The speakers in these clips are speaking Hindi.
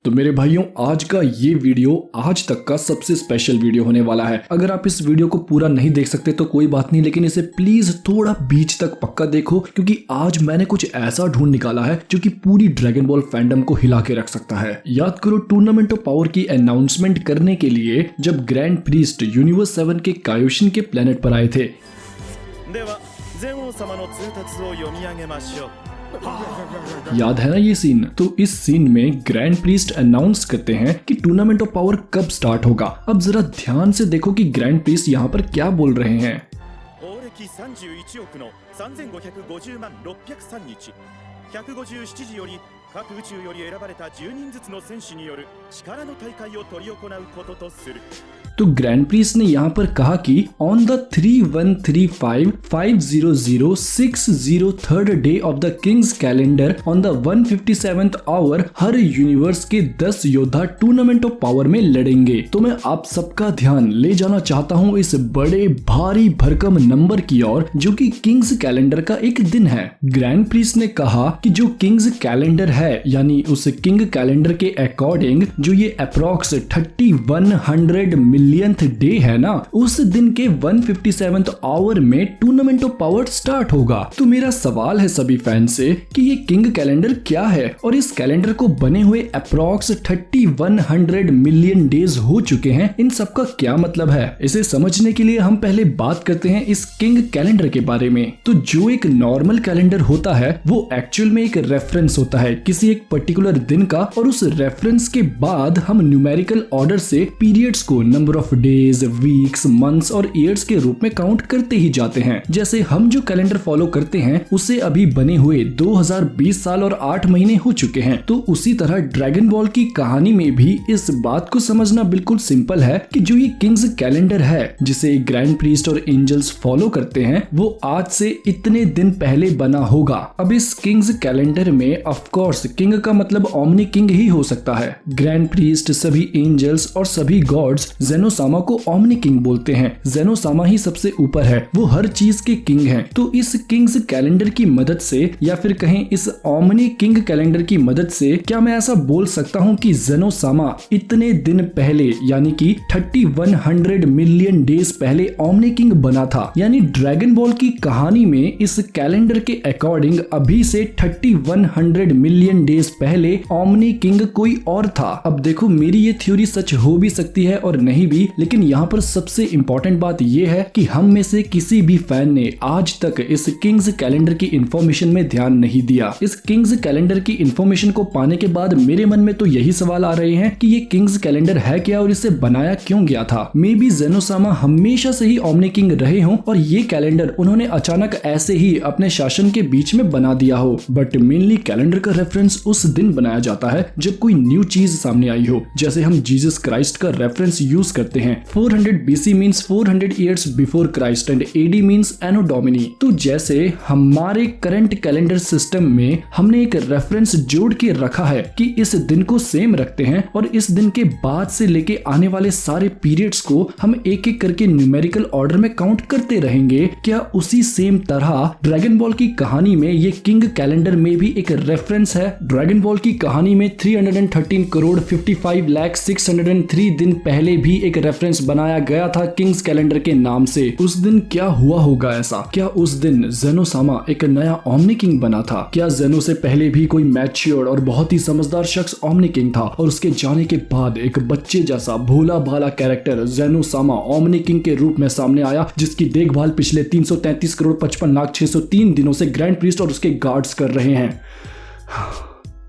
तो मेरे भाइयों, आज का ये वीडियो आज तक का सबसे स्पेशल वीडियो होने वाला है। अगर आप इस वीडियो को पूरा नहीं देख सकते तो कोई बात नहीं, लेकिन इसे प्लीज थोड़ा बीच तक पक्का देखो, क्योंकि आज मैंने कुछ ऐसा ढूंढ निकाला है जो कि पूरी ड्रैगन बॉल फैंडम को हिला के रख सकता है। याद करो, टूर्नामेंट ऑफ पावर की अनाउंसमेंट करने के लिए जब ग्रैंड प्रीस्ट यूनिवर्स 7 के कायोशिन के प्लेनेट पर आए थे। याद है ना ये सीन? तो इस सीन में ग्रैंड प्रीस्ट अनाउंस करते हैं कि टूर्नामेंट ऑफ पावर कब स्टार्ट होगा। अब जरा ध्यान से देखो कि ग्रैंड प्रीस्ट यहाँ पर क्या बोल रहे हैं। तो ग्रैंड प्रीस्ट ने यहाँ पर कहा कि on the 3135500603rd day of the kings calendar on the 157th hour हर यूनिवर्स के 10 योद्धा टूर्नामेंट ऑफ पावर में लड़ेंगे। तो मैं आप सबका ध्यान ले जाना चाहता हूँ इस बड़े भारी भरकम नंबर की ओर, जो कि किंग्स कैलेंडर का एक दिन है। ग्रैंड प्रीस्ट ने कहा कि जो किंग्स कैलेंडर है, यानी उस किंग कैलेंडर के अकॉर्डिंग जो ये अप्रॉक्स 3100 मिलियंथ डे है ना, उस दिन के 157th आवर में टूर्नामेंट ऑफ पावर स्टार्ट होगा। तो मेरा सवाल है सभी फैन से कि ये किंग कैलेंडर क्या है और इस कैलेंडर को बने हुए अप्रॉक्स 3100 मिलियन डेज हो चुके हैं, इन सब का क्या मतलब है? इसे समझने के लिए हम पहले बात करते हैं इस किंग कैलेंडर के बारे में। तो जो एक नॉर्मल कैलेंडर होता है वो एक्चुअल में एक रेफरेंस होता है किसी एक पर्टिकुलर दिन का, और उस रेफरेंस के बाद हम न्यूमेरिकल ऑर्डर से पीरियड्स को number of days, weeks, months और ईयर्स के रूप में काउंट करते ही जाते हैं। जैसे हम जो कैलेंडर फॉलो करते हैं उसे अभी बने हुए 2020 साल और 8 महीने हो चुके हैं। तो उसी तरह ड्रैगन बॉल की कहानी में भी इस बात को समझना बिल्कुल सिंपल है कि जो ये किंग्स कैलेंडर है जिसे ग्रैंड प्रीस्ट और एंजल्स फॉलो करते हैं, वो आज से इतने दिन पहले बना होगा। अब इस किंग्स कैलेंडर में ऑफ कोर्स किंग का मतलब ओमनी किंग ही हो सकता है। ग्रैंड प्रीस्ट, सभी एंजल्स और सभी गॉड्स जेनोसामा को ओमनी किंग बोलते हैं। जेनोसामा ही सबसे ऊपर है, वो हर चीज के किंग हैं। तो इस किंग्स कैलेंडर की मदद से या फिर कहें इस ओमनी किंग कैलेंडर की मदद से क्या मैं ऐसा बोल सकता हूँ कि जेनोसामा इतने दिन पहले यानी कि 3100 मिलियन डेज पहले ओमनी किंग बना था? यानी ड्रैगन बॉल की कहानी में इस कैलेंडर के अकॉर्डिंग अभी से 3100 मिलियन डेज पहले ओमनी किंग कोई और था। अब देखो, मेरी ये थ्योरी सच हो भी सकती है और नहीं भी, लेकिन यहाँ पर सबसे इंपॉर्टेंट बात यह है कि हम में से किसी भी फैन ने आज तक इस किंग्स कैलेंडर की इंफॉर्मेशन में ध्यान नहीं दिया। इस किंग्स कैलेंडर की इंफॉर्मेशन को पाने के बाद मेरे मन में तो यही सवाल आ रहे हैं कि ये किंग्स कैलेंडर है क्या और इसे बनाया क्यों गया था। मे बी जेनोसामा हमेशा से ही ओमनी किंग रहे हों और ये कैलेंडर उन्होंने अचानक ऐसे ही अपने शासन के बीच में बना दिया हो। बट मेनली कैलेंडर का रेफरेंस उस दिन बनाया जाता है जब कोई न्यू चीज सामने आई हो। जैसे हम जीसस क्राइस्ट का रेफरेंस यूज करते हैं। 400 BC means 400 years before Christ and AD means anno domini. तो जैसे हमारे करंट कैलेंडर सिस्टम में हमने एक रेफरेंस जोड़ के रखा है कि इस दिन को सेम रखते हैं और इस दिन के बाद से लेके आने वाले सारे पीरियड्स को हम एक एक करके न्यूमेरिकल ऑर्डर में काउंट करते रहेंगे, क्या उसी सेम तरह ड्रैगन बॉल की कहानी में ये किंग कैलेंडर में भी एक रेफरेंस है? ड्रैगन बॉल की कहानी में 313 करोड़ 55 लाख 603 दिन पहले भी एक रेफरेंस बनाया गया था किंग्स कैलेंडर के नाम से। उस दिन क्या हुआ होगा ऐसा? क्या उस दिन जेनोसामा एक नया ओमनी किंग बना था? क्या जेनो से पहले भी कोई मैच्योर्ड और बहुत ही समझदार शख्स ओमनी किंग था और उसके जाने के बाद एक बच्चे जैसा भोला भाला कैरेक्टर जेनोसामा ओमनी किंग के रूप में सामने आया, जिसकी देखभाल पिछले 333 करोड़ 55 लाख 603 दिनों से ग्रैंड प्रीस्ट और उसके गार्ड्स कर रहे हैं।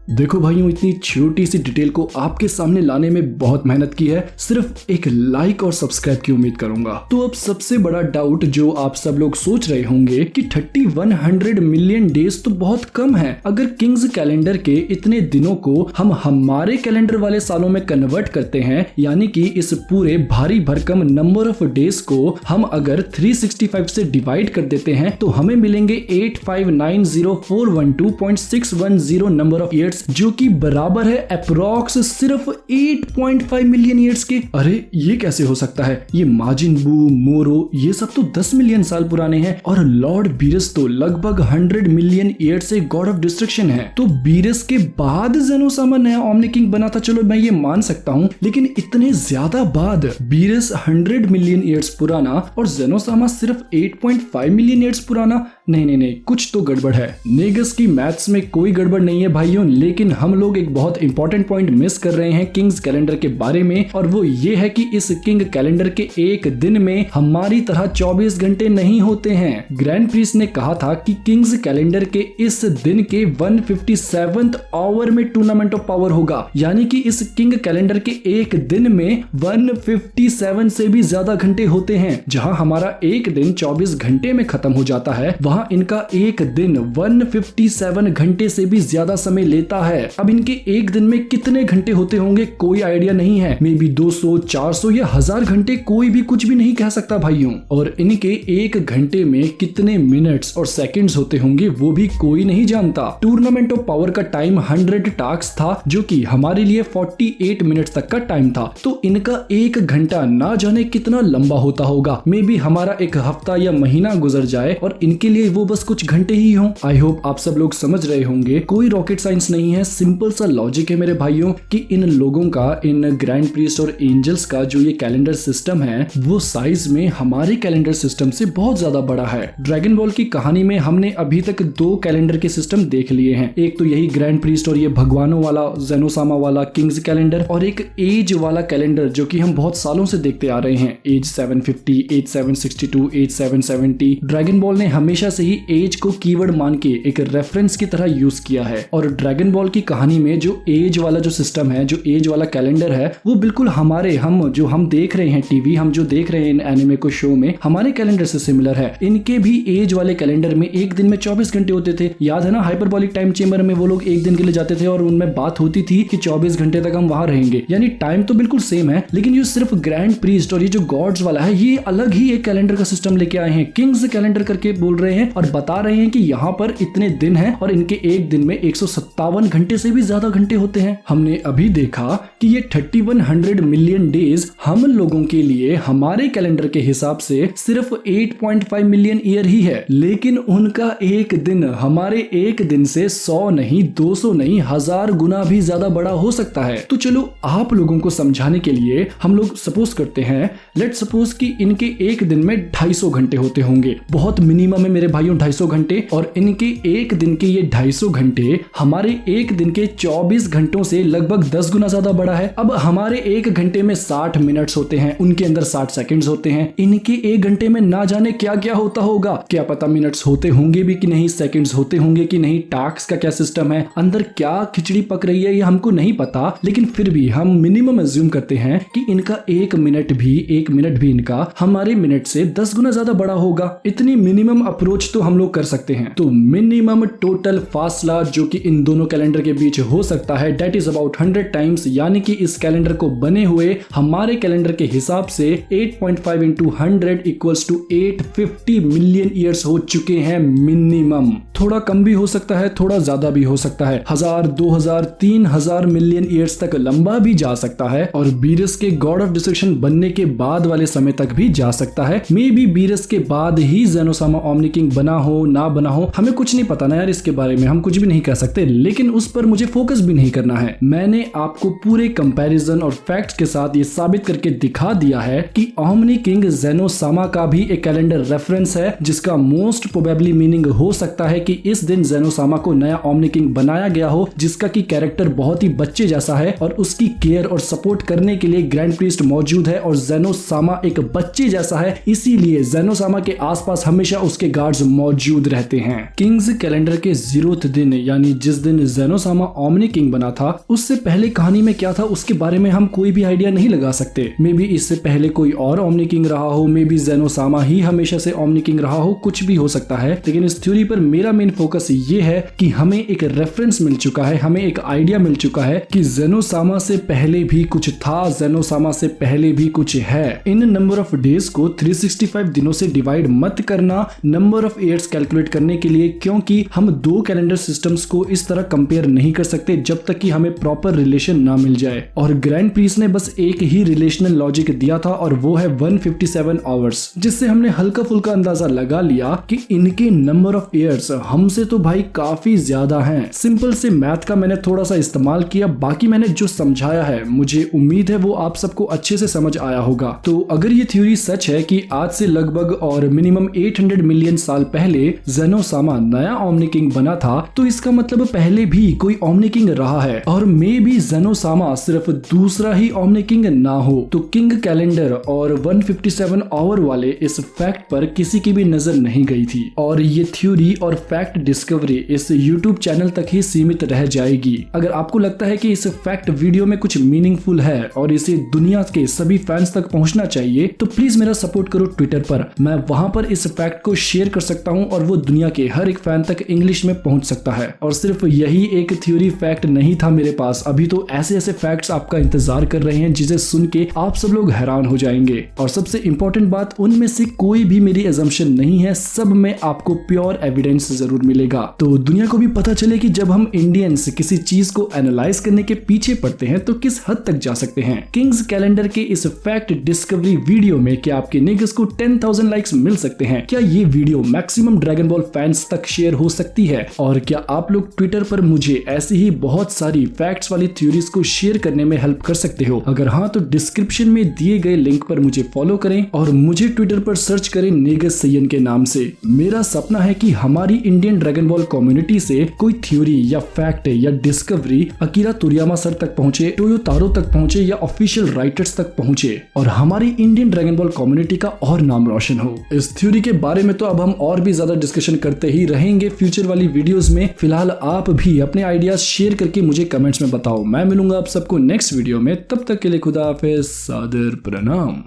देखो भाइयों, इतनी छोटी सी डिटेल को आपके सामने लाने में बहुत मेहनत की है। सिर्फ एक लाइक और सब्सक्राइब की उम्मीद करूंगा। तो अब सबसे बड़ा डाउट जो आप सब लोग सोच रहे होंगे कि 3100 मिलियन डेज तो बहुत कम है। अगर किंग्स कैलेंडर के इतने दिनों को हम हमारे कैलेंडर वाले सालों में कन्वर्ट करते हैं, यानी कि इस पूरे भारी भरकम नंबर ऑफ डेज को हम अगर 365 से डिवाइड कर देते हैं तो हमें मिलेंगे 8590412.610 नंबर ऑफ ईयर्स ईयर्स, जो कि बराबर है अप्रोक्स सिर्फ 8.5 मिलियन ईयर्स के। अरे ये कैसे हो सकता है? ये माजिन बू, मोरो, ये सब तो 10 मिलियन साल पुराने हैं और लॉर्ड बीरस तो लगभग 100 मिलियन ईयर से गॉड ऑफ डिस्ट्रक्शन है। तो बीरस के बाद ज़ेनोसामा नया ओमनी किंग बना था, चलो मैं ये मान सकता हूँ, लेकिन इतने ज्यादा बाद बीरस 100 मिलियन ईयर्स पुराना और ज़ेनोसामा सिर्फ 8.5 मिलियन ईयर्स पुराना। नहीं, कुछ तो गड़बड़ है। नेगस की मैथ्स में कोई गड़बड़ नहीं है भाइयों, लेकिन हम लोग एक बहुत इंपॉर्टेंट पॉइंट मिस कर रहे हैं किंग्स कैलेंडर के बारे में, और वो ये है कि इस किंग कैलेंडर के एक दिन में हमारी तरह 24 घंटे नहीं होते हैं। ग्रैंड प्रीस्ट ने कहा था कि किंग्स कैलेंडर के इस दिन के 157th आवर में टूर्नामेंट ऑफ पावर होगा, यानी कि इस किंग कैलेंडर के एक दिन में 157 से भी ज्यादा घंटे होते हैं। जहां हमारा एक दिन 24 घंटे में खत्म हो जाता है, वहां इनका एक दिन 157 घंटे से भी ज्यादा समय लेता है। अब इनके एक दिन में कितने घंटे होते होंगे कोई आइडिया नहीं है, मे बी 200, 400 या 1000 घंटे, कोई भी कुछ भी नहीं कह सकता भाइयों। और इनके एक घंटे में कितने मिनट्स और सेकंड्स होते होंगे वो भी कोई नहीं जानता। टूर्नामेंट ऑफ पावर का टाइम 100 टास्क था, जो कि हमारे लिए 48 मिनट्स तक का टाइम था। तो इनका एक घंटा ना जाने कितना लंबा होता होगा, मे बी हमारा एक हफ्ता या महीना गुजर जाए और इनके लिए वो बस कुछ घंटे ही हों। आई होप आप सब लोग समझ रहे होंगे, कोई रॉकेट साइंस नहीं है, सिंपल सा लॉजिक है मेरे भाइयों कि इन लोगों का, इन ग्रैंड प्रीस्ट और एंजल्स का जो ये कैलेंडर सिस्टम है वो साइज में हमारे कैलेंडर सिस्टम से बहुत ज्यादा बड़ा है। ड्रैगन बॉल की कहानी में हमने अभी तक 2 कैलेंडर के सिस्टम देख लिए हैं, एक तो यही ग्रैंड प्रीस्ट और ये भगवानों वाला ज़ेनोसामा वाला किंग्स कैलेंडर, और एक एज वाला कैलेंडर जो कि हम बहुत सालों से देखते आ रहे हैं, age 750, age 762, age 770। Dragon Ball ने हमेशा से ही एज को कीवर्ड मान के एक रेफरेंस की तरह यूज किया है, और ड्रैगन बॉल की कहानी में जो एज वाला जो सिस्टम है, जो एज वाला कैलेंडर है, वो बिल्कुल हमारे हम देख रहे हैं टीवी, हम जो देख रहे हैं एनिमे को शो में, हमारे कैलेंडर से सिमिलर है। इनके भी एज वाले कैलेंडर में एक दिन में 24 घंटे होते थे। याद है ना, हाइपरबॉलिक टाइम चेंबर में वो लोग एक दिन के लिए जाते थे और उनमें बात होती थी कि 24 घंटे तक हम वहां रहेंगे, यानी टाइम तो बिल्कुल सेम है, लेकिन ये सिर्फ ग्रैंड प्रीस्ट और ये जो गॉड्स वाला है ये अलग ही एक कैलेंडर का सिस्टम लेके आए हैं, किंग्स कैलेंडर करके बोल रहे हैं, और बता रहे हैं कि यहाँ पर इतने दिन हैं और इनके एक दिन में 157 घंटे से भी ज्यादा घंटे होते हैं। हमने अभी देखा कि ये 3100 मिलियन डेज हम लोगों के लिए हमारे कैलेंडर के हिसाब से सिर्फ 8.5 मिलियन ईयर ही है, लेकिन उनका एक दिन हमारे एक दिन से 100 नहीं, 200 नहीं, 1000 गुना भी ज्यादा बड़ा हो सकता है। तो चलो आप लोगों को समझाने के लिए हम लोग सपोज करते हैं, लेट्स सपोज कि इनके एक दिन में 250 घंटे होते होंगे, बहुत मिनिमम है मेरे भाइयों 250 घंटे, और इनके एक दिन के ये 250 घंटे हमारे एक दिन के 24 घंटों से लगभग 10 गुना ज्यादा बड़ा है। अब हमारे एक घंटे में 60 मिनट्स होते हैं, उनके अंदर 60 सेकंड्स होते हैं, इनके एक घंटे में ना जाने क्या क्या होता होगा, क्या पता मिनट्स होते होंगे भी कि नहीं, सेकंड्स होते होंगे कि नहीं, टास्क का क्या सिस्टम है, अंदर क्या खिचड़ी पक रही है ये हमको नहीं पता, लेकिन फिर भी हम मिनिमम अज्यूम करते हैं कि इनका एक मिनट भी इनका हमारे मिनट से 10 गुना ज्यादा बड़ा होगा। इतनी मिनिमम अप्रोच तो हम लोग कर सकते हैं। तो मिनिमम टोटल फासला जो कि इन दोनों कैलेंडर के बीच हो सकता है, डेट इज अबाउट 100 टाइम्स, यानी कि इस कैलेंडर को बने हुए हमारे कैलेंडर के हिसाब से 8.5 into 100 equals to 850 million years हो चुके हैं मिनिमम। थोड़ा कम भी हो सकता है, थोड़ा ज्यादा भी हो सकता है, 1000, 2000, 3000 मिलियन ईयर्स तक लंबा भी जा सकता है, और बीरस के गॉड ऑफ डिस्ट्रक्शन बनने के बाद वाले समय तक भी जा सकता है। मे बी बीरस के बाद ही ज़ेनोसामा ओमनी किंग बना हो ना बना हो, हमें कुछ नहीं पता ना यार, इसके बारे में हम कुछ भी नहीं कह सकते, लेकिन उस पर मुझे फोकस भी नहीं करना है। मैंने आपको पूरे कंपैरिजन और फैक्ट्स के साथ ये साबित करके दिखा दिया है कि ओमनी किंग ज़ेनोसामा का भी एक कैलेंडर रेफरेंस है, जिसका मोस्ट प्रोबेबली मीनिंग हो सकता है कि इस दिन ज़ेनोसामा को नया ओमनी किंग बनाया गया हो, जिसका की कैरेक्टर बहुत ही बच्चे जैसा है और उसकी केयर और सपोर्ट करने के लिए ग्रैंड प्रीस्ट मौजूद है, और ज़ेनोसामा एक बच्चे जैसा है, इसीलिए ज़ेनोसामा के आसपास हमेशा उसके गार्ड्स मौजूद रहते हैं। किंग्स कैलेंडर के 0th दिन, यानी जिस दिन ज़ेनोसामा ओमनी किंग बना था, उससे पहले कहानी में क्या था उसके बारे में हम कोई भी आइडिया नहीं लगा सकते। मे बी इससे पहले कोई और ओमनी किंग रहा हो, मे बी ज़ेनोसामा ही हमेशा से ओमनी किंग रहा हो, कुछ भी हो सकता है, लेकिन इस थ्योरी पर मेरा मेन फोकस ये है कि हमें एक रेफरेंस मिल चुका है, हमें एक आइडिया मिल चुका है कि ज़ेनोसामा से पहले भी कुछ था, ज़ेनोसामा से पहले भी कुछ है। इन नंबर ऑफ डेज को 365 दिनों से डिवाइड मत करना, number number of years calculate करने के लिए, क्योंकि हम दो कैलेंडर सिस्टम्स को इस तरह कंपेयर नहीं कर सकते जब तक कि हमें प्रॉपर रिलेशन ना मिल जाए। और ग्रैंड प्रीस ने बस एक ही रिलेशनल लॉजिक दिया था और वो है 157 आवर्स, जिससे हमने हल्का फुल्का अंदाजा लगा लिया कि इनके नंबर ऑफ ईयर्स हमसे तो भाई काफी ज्यादा हैं। सिंपल से मैथ का मैंने थोड़ा सा इस्तेमाल किया, बाकी मैंने जो समझाया है मुझे उम्मीद है वो आप सबको अच्छे से समझ आया होगा। तो अगर ये थ्योरी सच है कि आज से लगभग और मिनिमम 800 मिलियन साल पहले ज़ेनोसामा नया ओमनी किंग बना था, तो इसका मतलब पहले भी कोई ओमनी किंग रहा है और मे भी ज़ेनोसामा सिर्फ दूसरा ही ओमनी किंग ना हो। तो किंग कैलेंडर और 157 आवर वाले इस फैक्ट पर किसी की भी नजर नहीं गई थी और ये थ्योरी और फैक्ट डिस्कवरी इस यूट्यूब चैनल तक ही सीमित रह जाएगी। अगर आपको लगता है कि इस फैक्ट वीडियो में कुछ मीनिंगफुल है और इसे दुनिया के सभी फैंस तक पहुंचना चाहिए, तो प्लीज मेरा सपोर्ट करो ट्विटर पर। मैं वहां पर इस फैक्ट को शेयर कर सकता हूं और वो दुनिया के हर एक फैन तक इंग्लिश में पहुंच सकता है। और सिर्फ यही एक थ्योरी फैक्ट नहीं था मेरे पास, अभी तो ऐसे ऐसे फैक्ट्स आपका इंतजार कर रहे हैं जिसे सुन के आप सब लोग हैरान हो जाएंगे। और सबसे इंपॉर्टेंट बात, उनमें से कोई भी मेरी एजम्पशन नहीं है, सब में आपको प्योर एविडेंस जरूर मिलेगा। तो दुनिया को भी पता चले कि जब हम इंडियंस किसी चीज को एनालाइज करने के पीछे पड़ते हैं तो किस हद तक जा सकते हैं। किंग्स कैलेंडर के इस फैक्ट डिस्कवरी वीडियो में क्या आपके निगस को 10,000 लाइक्स मिल सकते हैं? क्या ये video maximum dragon ball fans तक शेयर हो सकती है? और क्या आप लोग ट्विटर पर मुझे ऐसी ही बहुत सारी फैक्ट्स वाली थ्योरीज को शेयर करने में हेल्प कर सकते हो? अगर हाँ, तो डिस्क्रिप्शन में दिए गए लिंक पर मुझे फॉलो करें और मुझे ट्विटर पर सर्च करें नेगस सैयन के नाम से। मेरा सपना है कि हमारी इंडियन ड्रैगन बॉल कम्युनिटी से कोई थ्योरी या फैक्ट या डिस्कवरी अकीरा तोरियामा सर तक पहुंचे, टोयोतारो तक पहुंचे या ऑफिशियल राइटर्स तक पहुंचे और हमारी इंडियन ड्रैगन बॉल कम्युनिटी का और नाम रोशन हो। इस थ्योरी के बारे में तो अब हम और भी ज्यादा डिस्कशन करते ही रहेंगे फ्यूचर वाली वीडियोस में। फिलहाल आप भी अपने आइडियाज शेयर करके मुझे कमेंट्स में बताओ। मैं मिलूंगा आप सबको नेक्स्ट वीडियो में, तब तक के लिए खुदा हाफिज़, सादर प्रणाम।